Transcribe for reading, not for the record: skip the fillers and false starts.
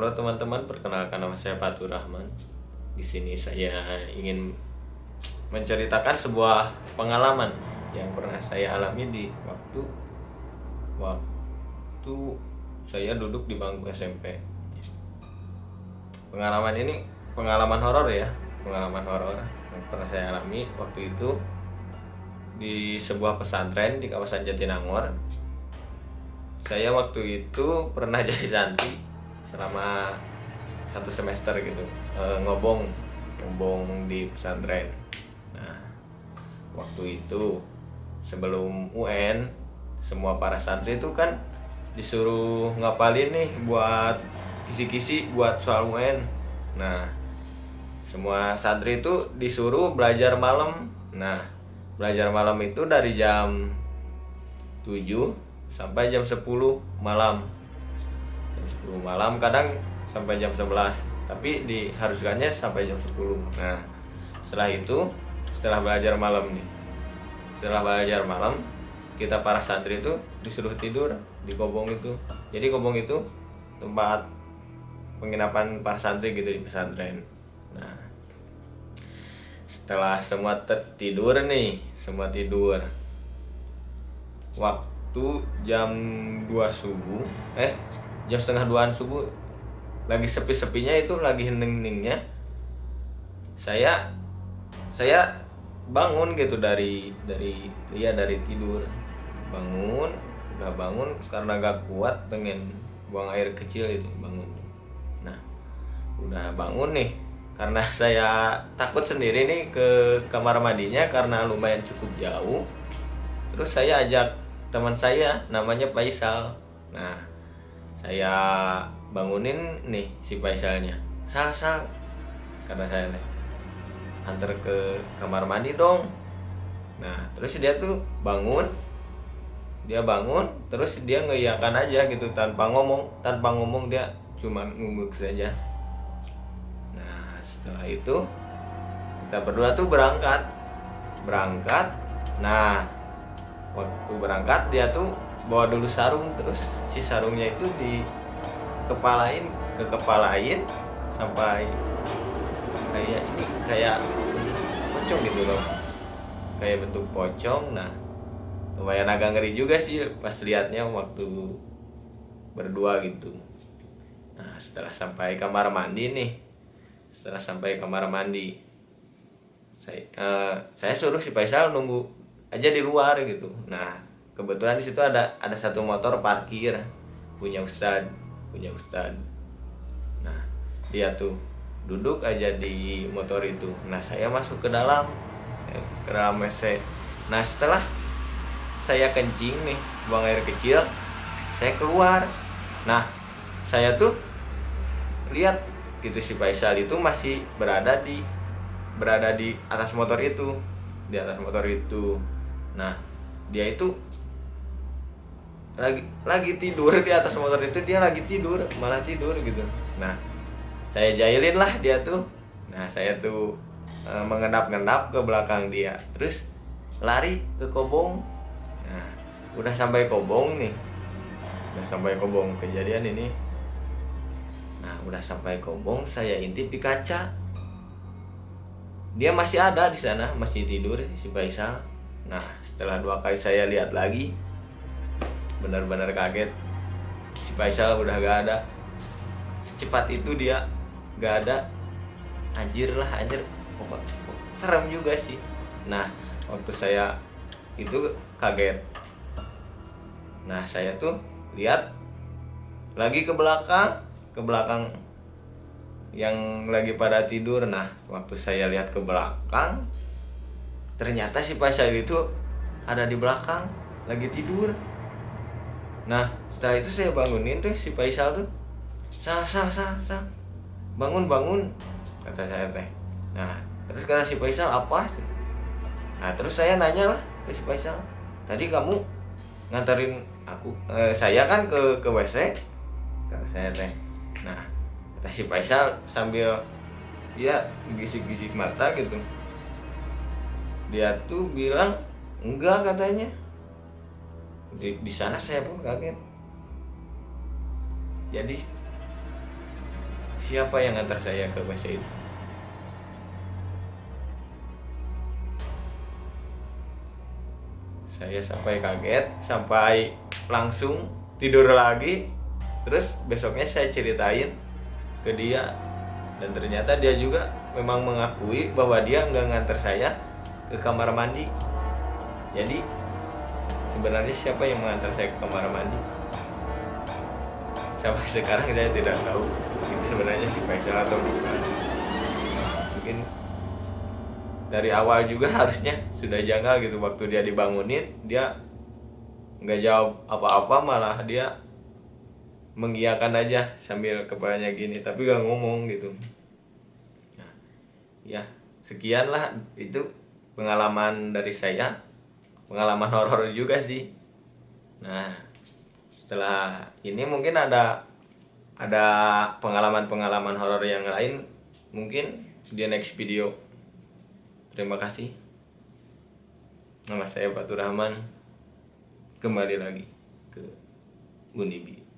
Halo teman-teman, perkenalkan nama saya Fatur Rahman. Di sini saya ingin menceritakan sebuah pengalaman yang pernah saya alami di waktu saya duduk di bangku SMP. Pengalaman ini pengalaman horor ya, pengalaman horor yang pernah saya alami waktu itu di sebuah pesantren di kawasan Jatinangor. Saya waktu itu pernah jadi santri selama 1 semester gitu, ngobong di pesantren. Nah, waktu itu sebelum UN, semua para santri itu kan disuruh ngapalin nih buat kisi-kisi buat soal UN. Nah, semua santri itu disuruh belajar malam. Nah, belajar malam itu dari jam 7 sampai jam 10 malam. Jam 10 malam, kadang sampai jam 11, tapi diharuskannya sampai jam 10. Nah, setelah belajar malam nih, setelah belajar malam, kita para santri itu disuruh tidur di kobong itu. Jadi kobong itu tempat penginapan para santri gitu di pesantren. Nah, setelah semua tidur nih, semua tidur, waktu jam 2 subuh, jam setengah 2an subuh, lagi sepi-sepinya itu, lagi hening-heningnya, saya bangun gitu dari tidur. Udah bangun karena gak kuat, pengen buang air kecil itu, bangun. Nah, udah bangun nih, karena saya takut sendiri nih ke kamar mandinya karena lumayan cukup jauh. Terus saya ajak teman saya namanya Faisal. Nah, saya bangunin nih si Faisalnya. Sal, kata saya nih, antar ke kamar mandi dong. Nah, terus dia bangun, terus dia ngeiyakan aja gitu, tanpa ngomong, dia cuma ngungguk saja. Nah, setelah itu kita berdua tuh berangkat. Nah, waktu berangkat dia tuh bawa dulu sarung, terus si sarungnya itu kepalain sampai kayak pocong gitu loh, kayak bentuk pocong. Nah, lumayan agak ngeri juga sih pas liatnya waktu berdua gitu. Nah, setelah sampai kamar mandi, saya suruh si Faisal nunggu aja di luar gitu. Nah, kebetulan di situ ada satu motor parkir punya Ustad. Nah, dia tuh duduk aja di motor itu. Nah, saya masuk ke dalam WC. Nah, setelah saya kencing nih, buang air kecil, saya keluar. Nah, saya tuh lihat gitu si Faisal itu masih berada di atas motor itu, Nah, dia itu lagi tidur di atas motor itu, malah tidur gitu. Nah, saya jahilin lah dia tuh. Nah, saya tuh mengendap-endap ke belakang dia, terus lari ke kobong. Nah, udah sampai kobong kejadian ini. Nah, udah sampai kobong, saya intip di kaca. Dia masih ada di sana, masih tidur si Faisal. Nah, setelah 2 kali saya lihat lagi, benar-benar kaget. Si Faisal udah gak ada. Secepat itu dia gak ada. Anjir. Serem juga sih. Nah, waktu saya itu kaget. Nah, saya tuh lihat lagi ke belakang yang lagi pada tidur. Nah, waktu saya lihat ke belakang, ternyata si Faisal itu ada di belakang lagi tidur. Nah, setelah itu saya bangunin tuh si Faisal tuh. Sal, bangun, kata saya teh. Nah, terus kata si Faisal, apa? Nah, terus saya nanya lah ke si Faisal, tadi kamu nganterin saya kan ke WC, kata saya teh. Nah, kata si Faisal sambil dia gisik-gisik mata gitu, dia tuh bilang enggak, katanya. Di sana saya pun kaget. Jadi siapa yang antar saya ke WC itu? Saya sampai kaget, sampai langsung tidur lagi. Terus besoknya saya ceritain ke dia, dan ternyata dia juga memang mengakui bahwa dia nggak nganter saya ke kamar mandi. Jadi sebenarnya siapa yang mengantar saya ke kamar mandi? Sampai sekarang saya tidak tahu itu sebenarnya si Faisal atau bukan. Mungkin dari awal juga harusnya sudah janggal gitu, waktu dia dibangunin dia nggak jawab apa-apa, malah dia mengiyakan aja sambil kepalanya gini tapi gak ngomong gitu. Nah, ya sekian lah itu pengalaman dari saya, pengalaman horor juga sih. Nah, setelah ini mungkin ada pengalaman-pengalaman horor yang lain mungkin di next video. Terima kasih. Nama saya Fatur Rahman, kembali lagi ke Unibi.